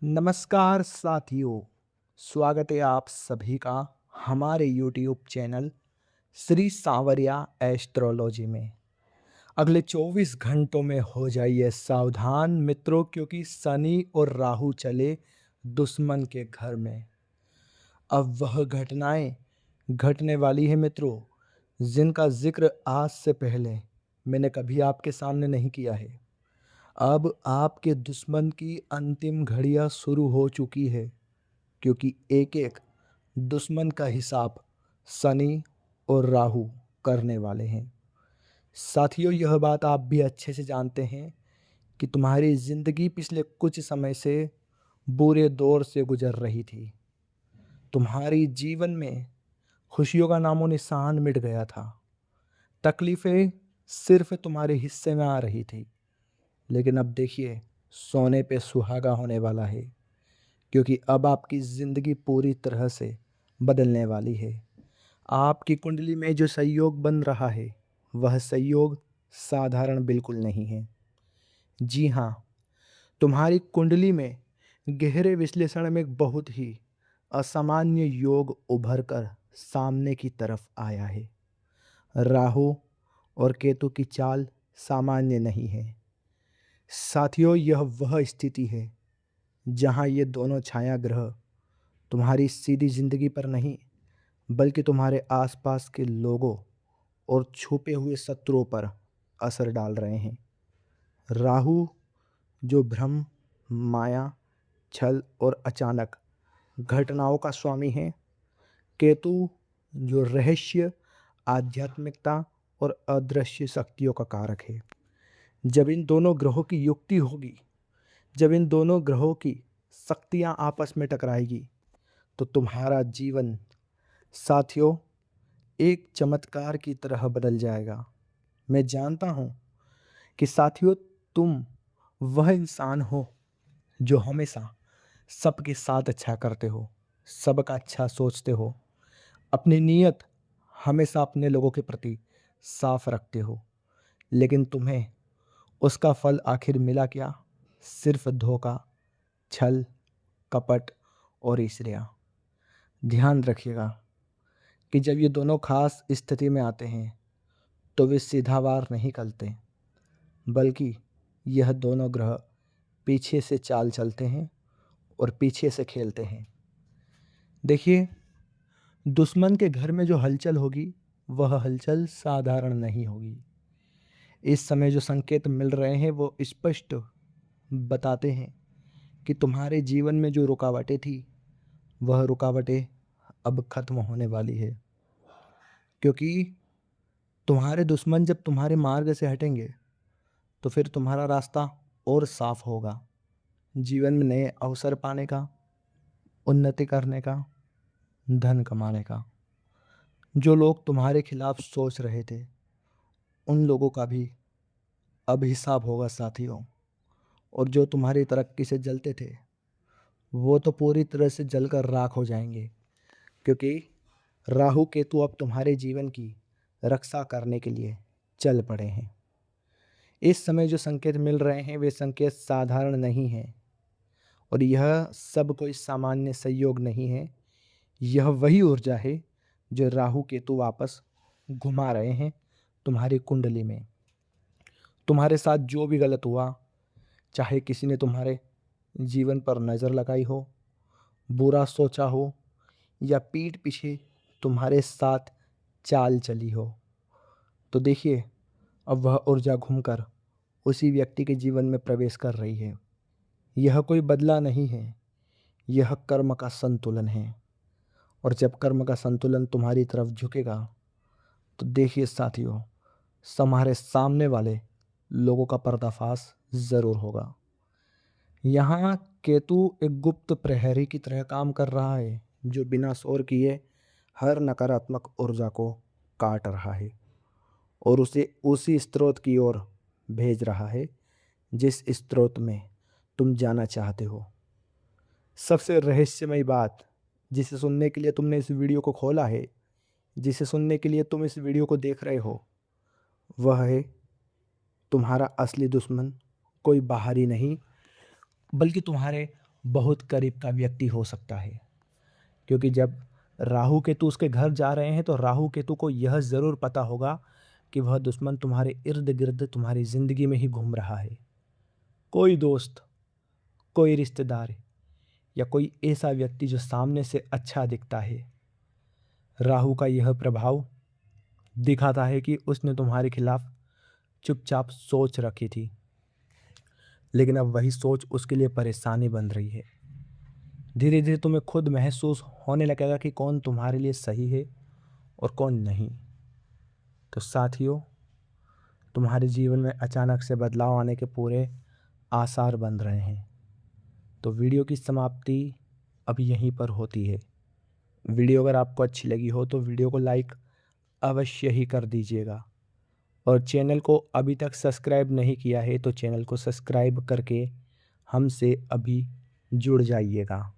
नमस्कार साथियों, स्वागत है आप सभी का हमारे YouTube चैनल श्री सांवरिया एस्ट्रोलॉजी में। अगले 24 घंटों में हो जाइए सावधान मित्रों, क्योंकि शनि और राहु चले दुश्मन के घर में। अब वह घटनाएं घटने वाली है मित्रों, जिनका जिक्र आज से पहले मैंने कभी आपके सामने नहीं किया है। अब आपके दुश्मन की अंतिम घड़ियां शुरू हो चुकी है, क्योंकि एक एक दुश्मन का हिसाब शनि और राहु करने वाले हैं। साथियों, यह बात आप भी अच्छे से जानते हैं कि तुम्हारी ज़िंदगी पिछले कुछ समय से बुरे दौर से गुजर रही थी। तुम्हारी जीवन में खुशियों का नामो निशान मिट गया था। तकलीफ़ें सिर्फ तुम्हारे हिस्से में आ रही थी। लेकिन अब देखिए, सोने पे सुहागा होने वाला है, क्योंकि अब आपकी ज़िंदगी पूरी तरह से बदलने वाली है। आपकी कुंडली में जो संयोग बन रहा है, वह संयोग साधारण बिल्कुल नहीं है। जी हाँ, तुम्हारी कुंडली में गहरे विश्लेषण में एक बहुत ही असामान्य योग उभर कर सामने की तरफ आया है। राहु और केतु की चाल सामान्य नहीं है। साथियों, यह वह स्थिति है जहाँ ये दोनों छाया ग्रह तुम्हारी सीधी जिंदगी पर नहीं, बल्कि तुम्हारे आसपास के लोगों और छुपे हुए शत्रुओं पर असर डाल रहे हैं। राहु जो भ्रम, माया, छल और अचानक घटनाओं का स्वामी है। केतु जो रहस्य, आध्यात्मिकता और अदृश्य शक्तियों का कारक है। जब इन दोनों ग्रहों की युक्ति होगी, जब इन दोनों ग्रहों की शक्तियाँ आपस में टकराएगी, तो तुम्हारा जीवन साथियों एक चमत्कार की तरह बदल जाएगा। मैं जानता हूँ कि साथियों, तुम वह इंसान हो जो हमेशा सबके साथ अच्छा करते हो, सबका अच्छा सोचते हो, अपनी नीयत हमेशा अपने लोगों के प्रति साफ रखते हो। लेकिन तुम्हें उसका फल आखिर मिला क्या? सिर्फ धोखा, छल, कपट और ईर्ष्या। ध्यान रखिएगा कि जब ये दोनों खास स्थिति में आते हैं, तो वे सीधा वार नहीं करते, बल्कि यह दोनों ग्रह पीछे से चाल चलते हैं और पीछे से खेलते हैं। देखिए, दुश्मन के घर में जो हलचल होगी, वह हलचल साधारण नहीं होगी। इस समय जो संकेत मिल रहे हैं, वो स्पष्ट बताते हैं कि तुम्हारे जीवन में जो रुकावटें थी, वह रुकावटें अब खत्म होने वाली है। क्योंकि तुम्हारे दुश्मन जब तुम्हारे मार्ग से हटेंगे, तो फिर तुम्हारा रास्ता और साफ होगा। जीवन में नए अवसर पाने का, उन्नति करने का, धन कमाने का। जो लोग तुम्हारे खिलाफ सोच रहे थे, उन लोगों का भी अब हिसाब होगा साथियों। और जो तुम्हारी तरक्की से जलते थे, वो तो पूरी तरह से जलकर राख हो जाएंगे, क्योंकि राहु केतु अब तुम्हारे जीवन की रक्षा करने के लिए चल पड़े हैं। इस समय जो संकेत मिल रहे हैं, वे संकेत साधारण नहीं हैं। और यह सब कोई सामान्य संयोग नहीं है। यह वही ऊर्जा है जो राहु केतु वापस घुमा रहे हैं तुम्हारी कुंडली में। तुम्हारे साथ जो भी गलत हुआ, चाहे किसी ने तुम्हारे जीवन पर नज़र लगाई हो, बुरा सोचा हो, या पीठ पीछे तुम्हारे साथ चाल चली हो, तो देखिए, अब वह ऊर्जा घूमकर उसी व्यक्ति के जीवन में प्रवेश कर रही है। यह कोई बदला नहीं है, यह कर्म का संतुलन है। और जब कर्म का संतुलन तुम्हारी तरफ झुकेगा, तो देखिए साथियों, हमारे सामने वाले लोगों का पर्दाफाश ज़रूर होगा। यहाँ केतु एक गुप्त प्रहरी की तरह काम कर रहा है, जो बिना शोर किए हर नकारात्मक ऊर्जा को काट रहा है और उसे उसी स्रोत की ओर भेज रहा है जिस स्रोत में तुम जाना चाहते हो। सबसे रहस्यमय बात, जिसे सुनने के लिए तुमने इस वीडियो को खोला है, जिसे सुनने के लिए तुम इस वीडियो को देख रहे हो, वह है तुम्हारा असली दुश्मन कोई बाहरी नहीं, बल्कि तुम्हारे बहुत करीब का व्यक्ति हो सकता है। क्योंकि जब राहु केतु उसके घर जा रहे हैं तो राहु केतु को यह ज़रूर पता होगा कि वह दुश्मन तुम्हारे इर्द गिर्द तुम्हारी ज़िंदगी में ही घूम रहा है। कोई दोस्त, कोई रिश्तेदार या कोई ऐसा व्यक्ति जो सामने से अच्छा दिखता है, राहु का यह प्रभाव दिखाता है कि उसने तुम्हारे खिलाफ चुपचाप सोच रखी थी, लेकिन अब वही सोच उसके लिए परेशानी बन रही है। धीरे धीरे तुम्हें खुद महसूस होने लगेगा कि कौन तुम्हारे लिए सही है और कौन नहीं। तो साथियों, तुम्हारे जीवन में अचानक से बदलाव आने के पूरे आसार बन रहे हैं। तो वीडियो की समाप्ति अब यहीं पर होती है। वीडियो अगर आपको अच्छी लगी हो तो वीडियो को लाइक अवश्य ही कर दीजिएगा, और चैनल को अभी तक सब्सक्राइब नहीं किया है तो चैनल को सब्सक्राइब करके हमसे अभी जुड़ जाइएगा।